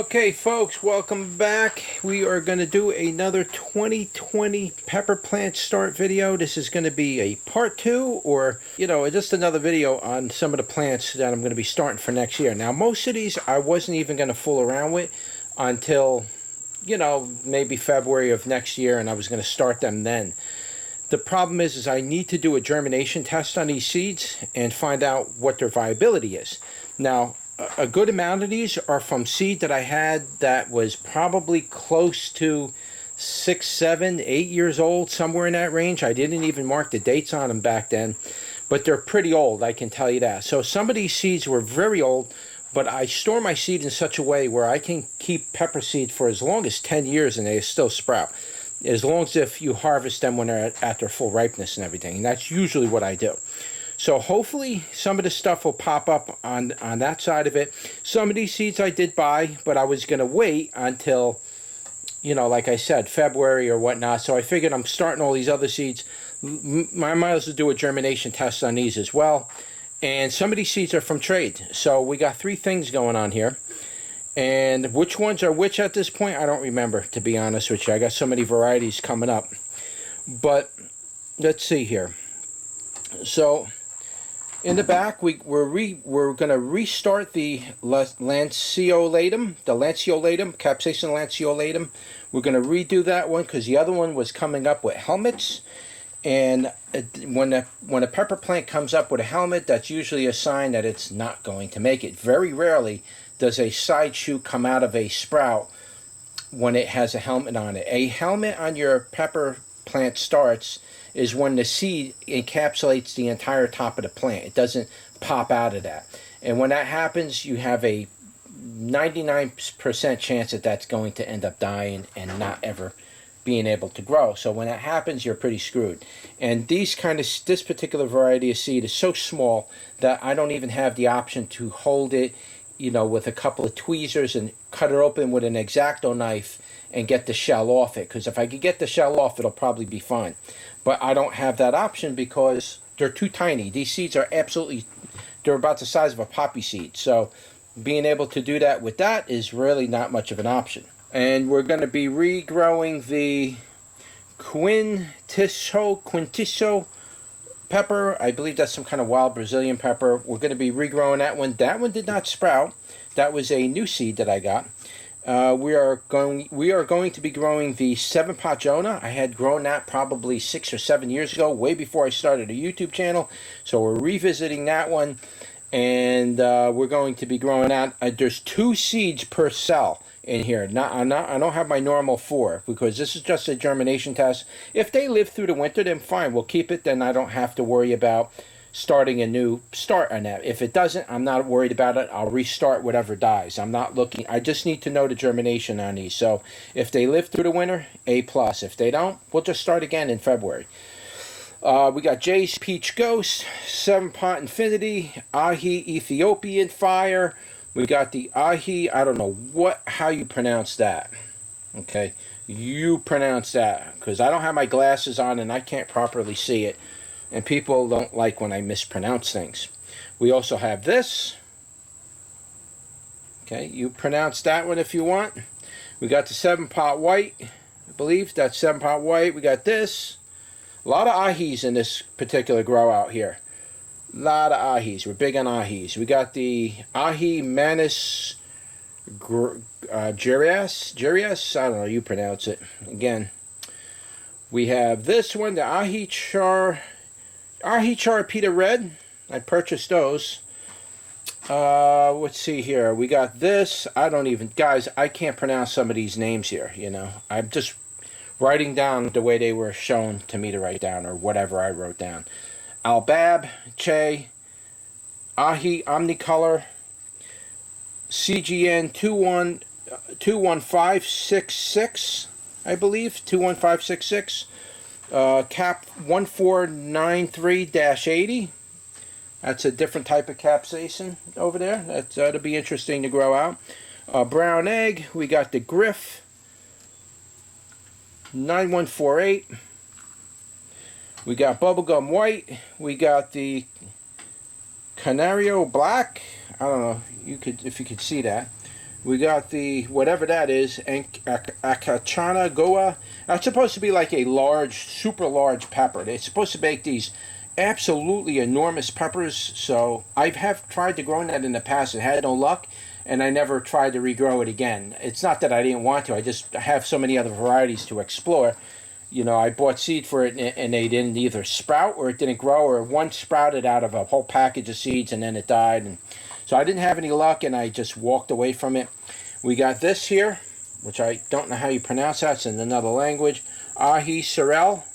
Okay, folks, welcome back. We are going to do another 2020 pepper plant start video. This is going to be a part 2 or, just another video on some of the plants that I'm going to be starting for next year. Now, most of these I wasn't even going to fool around with until, maybe February of next year, and I was going to start them then. The problem is I need to do a germination test on these seeds and find out what their viability is. Now, a good amount of these are from seed that I had that was probably close to 6, 7, 8 years old, somewhere in that range. I didn't even mark the dates on them back then, but they're pretty old, I can tell you that. So some of these seeds were very old, but I store my seed in such a way where I can keep pepper seed for as long as 10 years and they still sprout. As long as if you harvest them when they're at their full ripeness and everything. And that's usually what I do. So hopefully some of the stuff will pop up on that side of it. Some of these seeds I did buy, but I was going to wait until, like I said, February or whatnot. So I figured I'm starting all these other seeds. I might as well do a germination test on these as well. And some of these seeds are from trade. So we got 3 things going on here. And which ones are which at this point, I don't remember, to be honest with you. I got so many varieties coming up. But let's see here. So in the back, we're going to restart the lanceolatum, capsaicin lanceolatum. We're going to redo that one because the other one was coming up with helmets. And when a pepper plant comes up with a helmet, that's usually a sign that it's not going to make it. Very rarely does a side shoot come out of a sprout when it has a helmet on it. A helmet on your pepper plant starts is when the seed encapsulates the entire top of the plant. It doesn't pop out of that. And when that happens, you have a 99% chance that that's going to end up dying and not ever being able to grow. So when that happens, you're pretty screwed. And this particular variety of seed is so small that I don't even have the option to hold it, with a couple of tweezers and cut it open with an X-Acto knife and get the shell off it. Because if I could get the shell off, it'll probably be fine. But I don't have that option because they're too tiny. These seeds are they're about the size of a poppy seed. So being able to do that with that is really not much of an option. And we're going to be regrowing the Quintiso pepper. I believe that's some kind of wild Brazilian pepper. We're going to be regrowing that one. That one did not sprout. That was a new seed that I got. We are going to be growing the 7-pot Jonah. I had grown that probably 6 or 7 years ago, way before I started a YouTube channel. So we're revisiting that one, and we're going to be growing that. There's 2 seeds per cell in here. I don't have my normal 4 because this is just a germination test. If they live through the winter, then fine, we'll keep it. Then I don't have to worry about starting a new start on that. If it doesn't, I'm not worried about it. I'll restart whatever dies. I'm not looking. I just need to know the germination on these. So if they live through the winter, A+. If they don't, we'll just start again in February. We got Jay's Peach Ghost, 7-pot Infinity, Ahi Ethiopian Fire. We got the Ahi, I don't know how you pronounce that. Okay, you pronounce that because I don't have my glasses on and I can't properly see it. And people don't like when I mispronounce things. We also have this. Okay, you pronounce that one if you want. We got the 7-pot white. I believe that's 7-pot white. We got this. A lot of ahis in this particular grow out here. A lot of ahis. We're big on ahis. We got the ahi Manus Gerias. I don't know. You pronounce it. Again, we have this one, the ahi Charapita Red. I purchased those. Let's see here. We got this. Guys, I can't pronounce some of these names here, I'm just writing down the way they were shown to me to write down, or whatever I wrote down. Albab, Che, Ahi Omnicolor, CGN 21566, I believe, 21566. Cap 1493-80. That's a different type of capsaicin over there. That'll be interesting to grow out. Brown egg. We got the Griff 9148. We got bubblegum white. We got the Canario black. I don't know if you could see that. We got the, whatever that is, Akachana Goa. That's supposed to be like a large, super large pepper. They're supposed to make these absolutely enormous peppers. So I have tried to grow that in the past and had no luck. And I never tried to regrow it again. It's not that I didn't want to. I just have so many other varieties to explore. You know, I bought seed for it and they didn't either sprout or it didn't grow, or one sprouted out of a whole package of seeds and then it died. And so I didn't have any luck and I just walked away from it. We got this here, which I don't know how you pronounce that. It's in another language. Ahi Sorrel.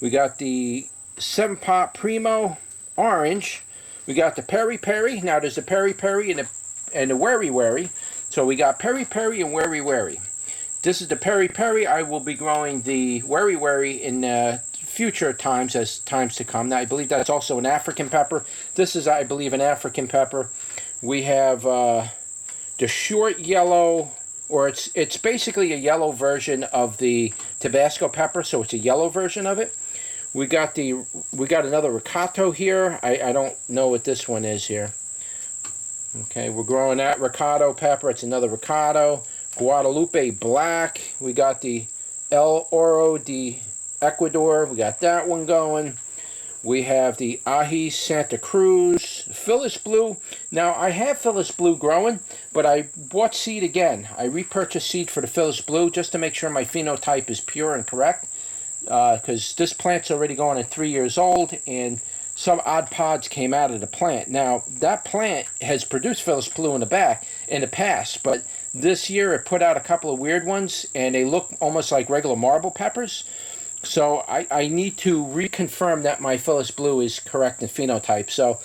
We got the 7-pot Primo Orange. We got the Peri Peri. Now there's the Peri Peri and the Wary Wary. So we got Peri Peri and Wary Wary. This is the Peri Peri. I will be growing the Wary Wary in future times, as times to come. Now I believe that's also an African pepper. This is, I believe, an African pepper. We have the short yellow, or it's basically a yellow version of the Tabasco pepper, so it's a yellow version of it. We got another Ricato here. I don't know what this one is here. Okay, we're growing that Ricato pepper. It's another Ricato. Guadalupe Black. We got the El Oro de Ecuador. We got that one going. We have the Ahi Santa Cruz. Phyllis Blue. Now, I have Phyllis Blue growing, but I bought seed again. I repurchased seed for the Phyllis Blue just to make sure my phenotype is pure and correct. Because this plant's already going at 3 years old, and some odd pods came out of the plant. Now, that plant has produced Phyllis Blue in the past, but this year it put out a couple of weird ones, and they look almost like regular marble peppers. So I need to reconfirm that my Phyllis Blue is correct in phenotype. So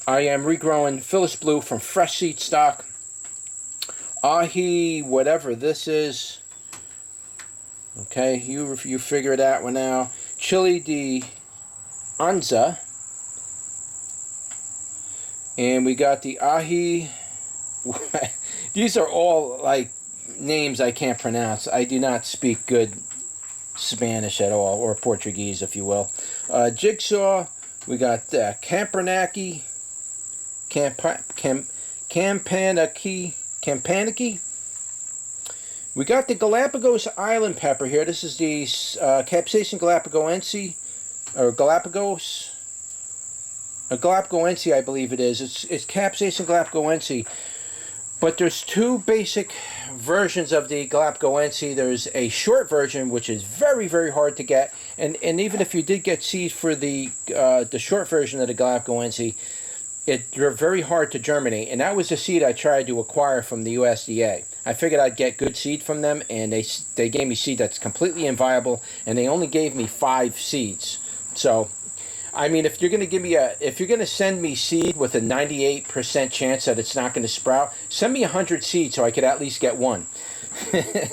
I am regrowing Phyllis Blue from fresh seed stock. Ahi, whatever this is. Okay, you figure that one out. Chili de Anza. And we got the Ahi. These are all like names I can't pronounce. I do not speak good Spanish at all, or Portuguese, if you will. Jigsaw. We got Campernacki. Campanaki. We got the Galapagos Island pepper here. This is the Capsicum Galapagoense, or Galapagos. Galapagoense, I believe it is. It's Capsicum Galapagoense. But there's two basic versions of the Galapagoense. There's a short version, which is very, very hard to get. And even if you did get seed for the short version of the Galapagoense, they're very hard to germinate. And that was the seed I tried to acquire from the USDA. I figured I'd get good seed from them, and they gave me seed that's completely inviable, and they only gave me 5 seeds. So, I mean, if you're going to send me seed with a 98% chance that it's not going to sprout, send me 100 seeds so I could at least get one.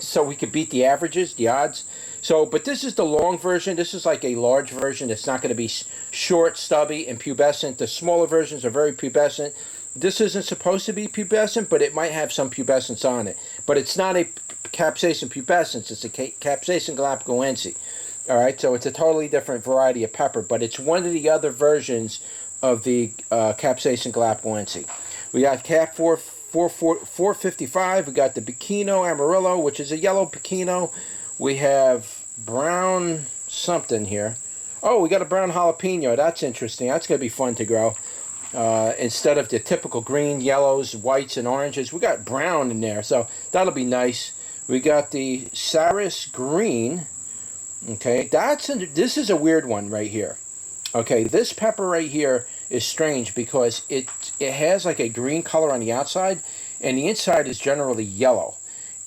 So we could beat the averages, the odds. So, but this is the long version. This is like a large version. It's not going to be short, stubby, and pubescent. The smaller versions are very pubescent. This isn't supposed to be pubescent, but it might have some pubescence on it. But it's not a Capsicum pubescens. It's a Capsicum Galapagoense. All right, so it's a totally different variety of pepper, but it's one of the other versions of the Capsicum Galapagoense. We got Cap 455. We got the Pequeno Amarillo, which is a yellow Pequeno. We have brown something here. Oh, we got a brown jalapeno. That's interesting. That's going to be fun to grow. Instead of the typical green, yellows, whites, and oranges, we got brown in there, so that'll be nice. We got the Saris Green. Okay, this is a weird one right here. Okay, this pepper right here is strange because it has like a green color on the outside, and the inside is generally yellow.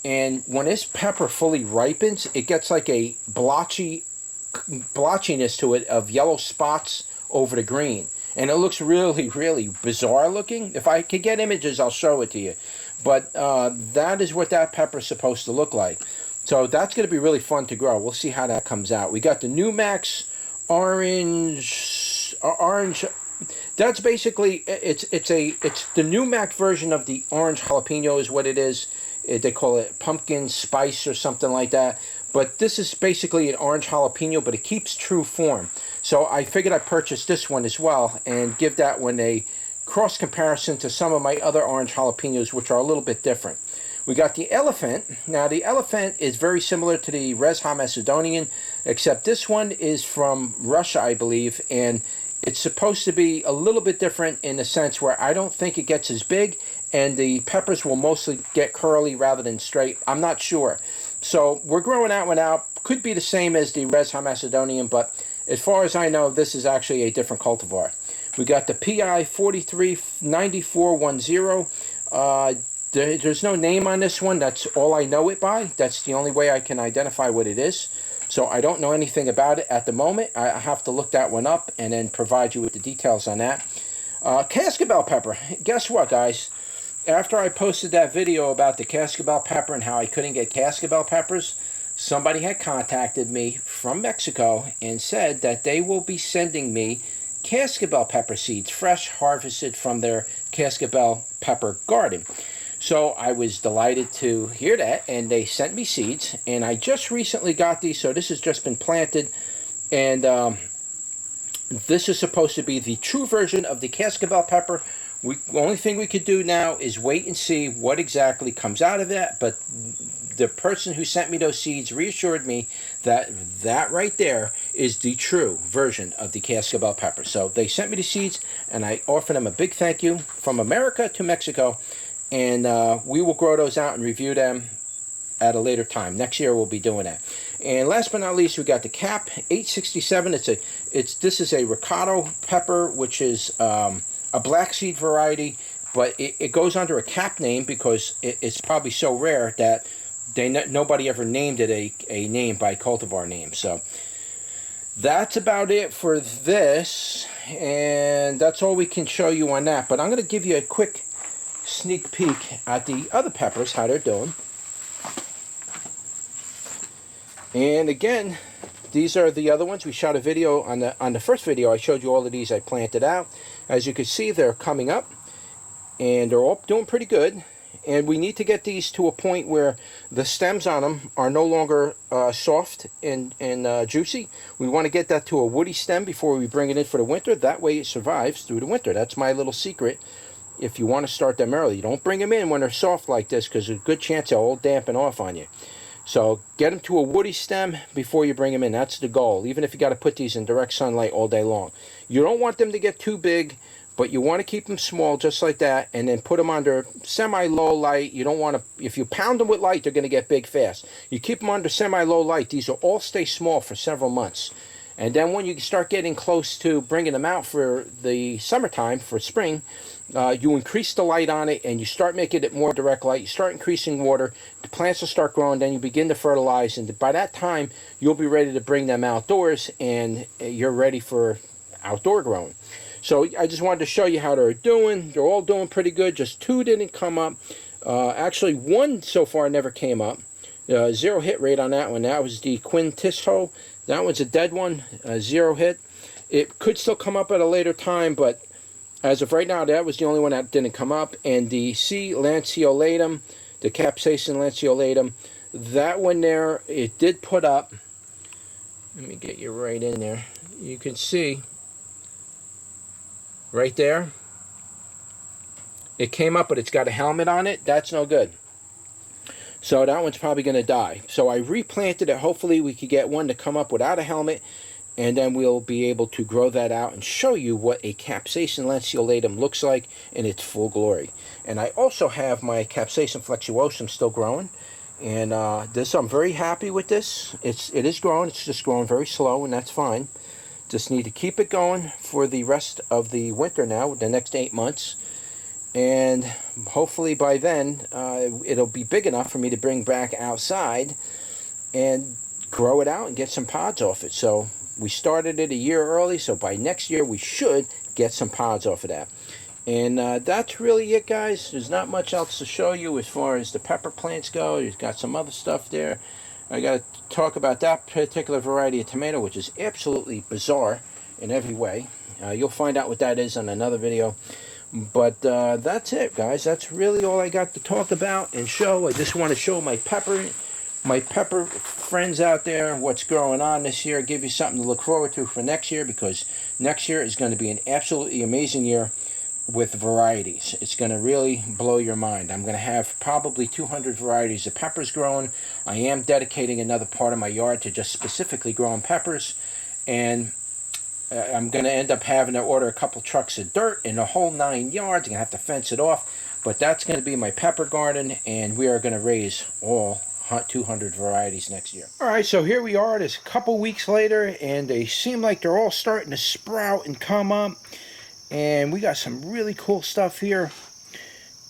And when this pepper fully ripens, it gets like a blotchiness to it of yellow spots over the green. And it looks really, really bizarre looking. If I could get images, I'll show it to you. But that is what that pepper is supposed to look like. So that's going to be really fun to grow. We'll see how that comes out. We got the New Max orange. That's basically it's the New Max version of the orange jalapeno is what it is. They call it pumpkin spice or something like that. But this is basically an orange jalapeno, but it keeps true form. So I figured I'd purchase this one as well and give that one a cross comparison to some of my other orange jalapenos, which are a little bit different. We got the elephant. Now the elephant is very similar to the Rezha Macedonian, except this one is from Russia, I believe, and it's supposed to be a little bit different in the sense where I don't think it gets as big, and the peppers will mostly get curly rather than straight. I'm not sure. So we're growing that one out. Could be the same as the Rezha Macedonian, but as far as I know, this is actually a different cultivar. We got the PI 439410. There's no name on this one. That's all I know it by. That's the only way I can identify what it is. So I don't know anything about it at the moment. I have to look that one up and then provide you with the details on that. Cascabel pepper. Guess what, guys? After I posted that video about the Cascabel pepper and how I couldn't get Cascabel peppers, somebody had contacted me from Mexico and said that they will be sending me Cascabel pepper seeds, fresh harvested from their Cascabel pepper garden. So I was delighted to hear that, and they sent me seeds, and I just recently got these, so this has just been planted, and this is supposed to be the true version of the Cascabel pepper. The only thing we could do now is wait and see what exactly comes out of that, but the person who sent me those seeds reassured me that that right there is the true version of the Cascabel pepper. So they sent me the seeds, and I offered them a big thank you from America to Mexico. And we will grow those out and review them at a later time. Next year we'll be doing that. And last but not least, we got the Cap 867. This is a ricotta pepper, which is a black seed variety, but it goes under a Cap name because it's probably so rare that nobody ever named it a name by cultivar name. So that's about it for this, and that's all we can show you on that. But I'm going to give you a quick sneak peek at the other peppers, how they're doing. And again, these are the other ones. We shot a video on the first video. I showed you all of these I planted out. As you can see, they're coming up, and they're all doing pretty good. And we need to get these to a point where the stems on them are no longer soft and juicy. We want to get that to a woody stem before we bring it in for the winter. That way it survives through the winter. That's my little secret. If you want to start them early, you don't bring them in when they're soft like this, because there's a good chance they'll all dampen off on you. So get them to a woody stem before you bring them in. That's the goal, even if you got to put these in direct sunlight all day long. You don't want them to get too big, but you want to keep them small just like that, and then put them under semi-low light. You don't want to, if you pound them with light, they're going to get big fast. You keep them under semi-low light, these will all stay small for several months. And then when you start getting close to bringing them out for the summertime, for spring, you increase the light on it, and you start making it more direct light. You start increasing water, the plants will start growing, then you begin to fertilize, and by that time, you'll be ready to bring them outdoors, and you're ready for outdoor growing. So I just wanted to show you how they're doing. They're all doing pretty good. Just two didn't come up. Actually, one so far never came up. 0 hit rate on that one. That was the Quintisto. That one's a dead one. 0 hit. It could still come up at a later time, but as of right now, that was the only one that didn't come up. And the C. lanceolatum, the Capsicum lanceolatum, that one there, it did put up. Let me get you right in there. You can see right there, it came up, but it's got a helmet on it. That's no good. So that one's probably going to die. So I replanted it. Hopefully we could get one to come up without a helmet, and then we'll be able to grow that out and show you what a Capsicum lanceolatum looks like in its full glory. And I also have my Capsicum flexuosum still growing, and this, I'm very happy with this. It is growing. It's just growing very slow, and that's fine. Just need to keep it going for the rest of the winter now, the next 8 months. And hopefully by then, it'll be big enough for me to bring back outside and grow it out and get some pods off it. So we started it a year early, so by next year we should get some pods off of that. And that's really it, guys. There's not much else to show you as far as the pepper plants go. You've got some other stuff there. I got to talk about that particular variety of tomato, which is absolutely bizarre in every way. You'll find out what that is on another video. But that's it, guys. That's really all I got to talk about and show. I just want to show my pepper friends out there what's going on this year. Give you something to look forward to for next year, because next year is going to be an absolutely amazing year. with varieties. It's going to really blow your mind. I'm going to have probably 200 varieties of peppers growing. I am dedicating another part of my yard to just specifically growing peppers, and I'm going to end up having to order a couple trucks of dirt and the whole 9 yards. I'm going to have to fence it off, but that's going to be my pepper garden, and we are going to raise all 200 varieties next year. Alright, so here we are. It's a couple weeks later, and they seem like they're all starting to sprout and come up. And we got some really cool stuff here.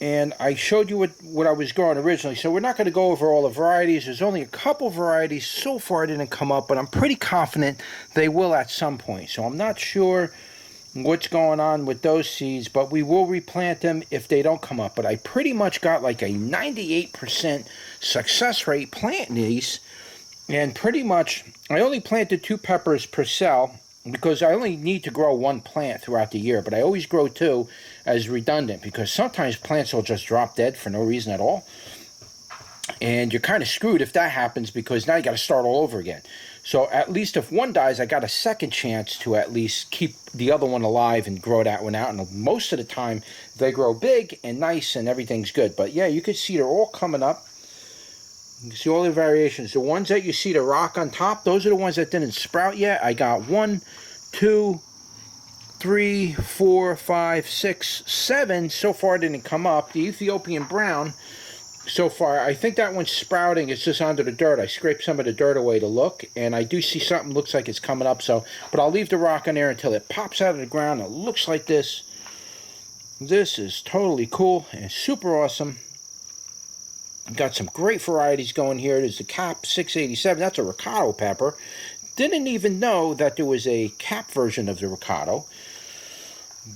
And I showed you what I was growing originally, so we're not going to go over all the varieties. There's only a couple varieties so far didn't come up, but I'm pretty confident they will at some point. So I'm not sure what's going on with those seeds, but we will replant them if they don't come up. But I pretty much got like a 98% success rate planting these, and pretty much I only planted 2 peppers per cell because I only need to grow 1 plant throughout the year, but I always grow 2 as redundant because sometimes plants will just drop dead for no reason at all, and you're kind of screwed if that happens because now you got to start all over again. So at least if one dies, I got a second chance to at least keep the other one alive and grow that one out, and most of the time they grow big and nice and everything's good. But yeah, you can see they're all coming up. You can see all the variations. The ones that you see the rock on top, those are the ones that didn't sprout yet. I got 1, 2, 3, 4, 5, 6, 7 so far didn't come up. The Ethiopian brown so far, I think that one's sprouting. It's just under the dirt. I scraped some of the dirt away to look, and I do see something looks like it's coming up. So, but I'll leave the rock in there until it pops out of the ground. It looks like this. This is totally cool and super awesome. Got some great varieties going here. There's the Cap 687. That's a ricotta pepper. Didn't even know that there was a cap version of the ricotta,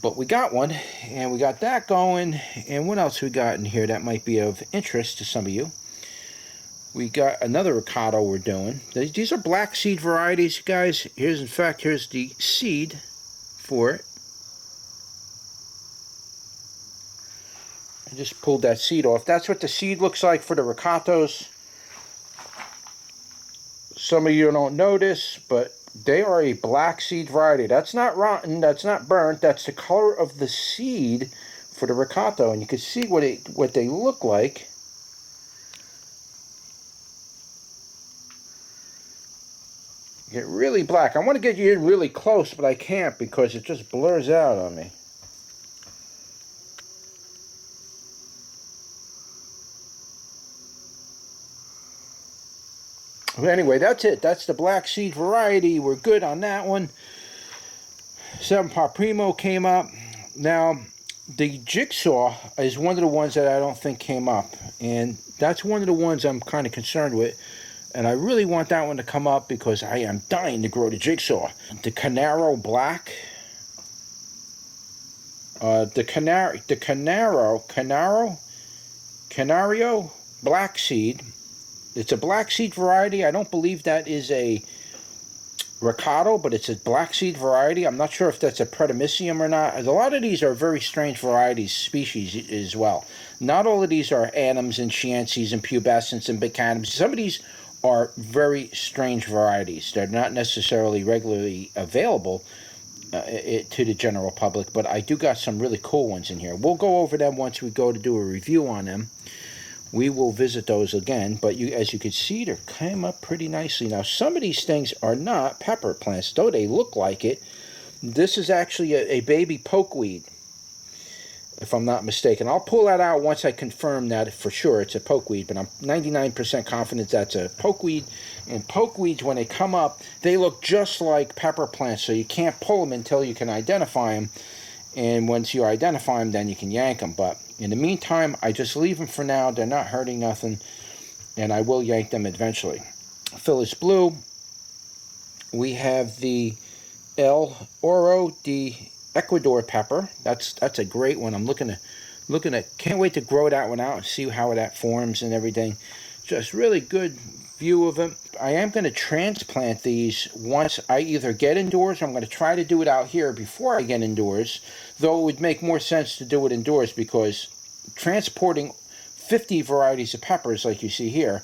but we got one, and we got that going. And what else we got in here that might be of interest to some of you? We got another ricotta we're doing. These are black seed varieties, guys. Here's the seed for it. I just pulled that seed off. That's what the seed looks like for the ricottas. Some of you don't notice, but they are a black seed variety. That's not rotten, that's not burnt, that's the color of the seed for the ricotta. And you can see what they look like. Get really black. I want to get you in really close, but I can't because it just blurs out on me. Anyway, that's it. That's the black seed variety. We're good on that one. 7-Pot Primo came up. Now, the Jigsaw is one of the ones that I don't think came up. And that's one of the ones I'm kind of concerned with. And I really want that one to come up because I am dying to grow the Jigsaw. The Canaro Black. Canario Black Seed. It's a black seed variety. I don't believe that is a ricotta, but it's a black seed variety. I'm not sure if that's a Predimisium or not. A lot of these are very strange varieties, species as well. Not all of these are annuums and chienses and pubescents and bicanums. Some of these are very strange varieties. They're not necessarily regularly available to the general public, but I do got some really cool ones in here. We'll go over them once we go to do a review on them. We will visit those again, but as you can see, they came up pretty nicely. Now, some of these things are not pepper plants, though they look like it. This is actually a baby pokeweed, if I'm not mistaken. I'll pull that out once I confirm that for sure it's a pokeweed, but I'm 99% confident that's a pokeweed. And pokeweeds, when they come up, they look just like pepper plants, so you can't pull them until you can identify them. And once you identify them, then you can yank them. But in the meantime, I just leave them for now. They're not hurting nothing, and I will yank them eventually. Phyllis Blue. We have the El Oro de Ecuador pepper. That's a great one. I'm looking at. Can't wait to grow that one out and see how that forms and everything. Just really good view of them. I am going to transplant these once I either get indoors, or I'm going to try to do it out here before I get indoors, though it would make more sense to do it indoors because transporting 50 varieties of peppers like you see here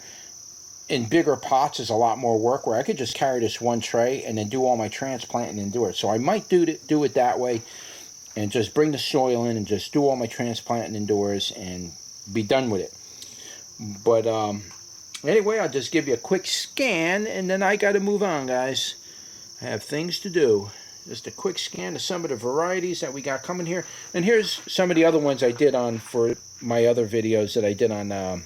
in bigger pots is a lot more work, where I could just carry this one tray and then do all my transplanting indoors. So I might do it that way, and just bring the soil in and just do all my transplanting indoors and be done with it. But anyway, I'll just give you a quick scan, and then I got to move on, guys. I have things to do. Just a quick scan of some of the varieties that we got coming here. And here's some of the other ones I did on for my other videos that I did on,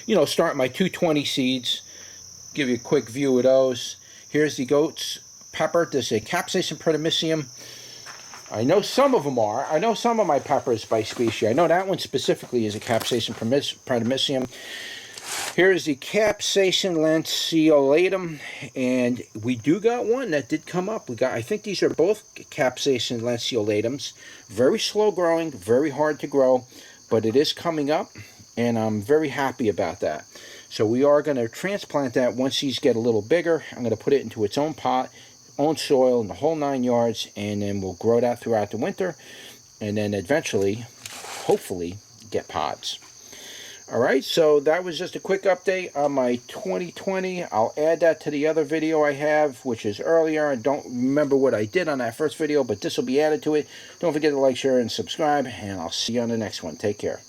you know, start my 220 seeds. Give you a quick view of those. Here's the goat's pepper. This is a Capsicum predimisium. I know some of them are. I know some of my peppers by species. I know that one specifically is a Capsicum predimisium. Here's the Capsicum lanceolatum, and we do got one that did come up. We got, I think these are both Capsicum lanceolatums. Very slow growing, very hard to grow, but it is coming up, and I'm very happy about that. So we are going to transplant that once these get a little bigger. I'm going to put it into its own pot, own soil, and the whole 9 yards, and then we'll grow that throughout the winter, and then eventually, hopefully, get pods. Alright, so that was just a quick update on my 2020. I'll add that to the other video I have, which is earlier. I don't remember what I did on that first video, but this will be added to it. Don't forget to like, share, and subscribe, and I'll see you on the next one. Take care.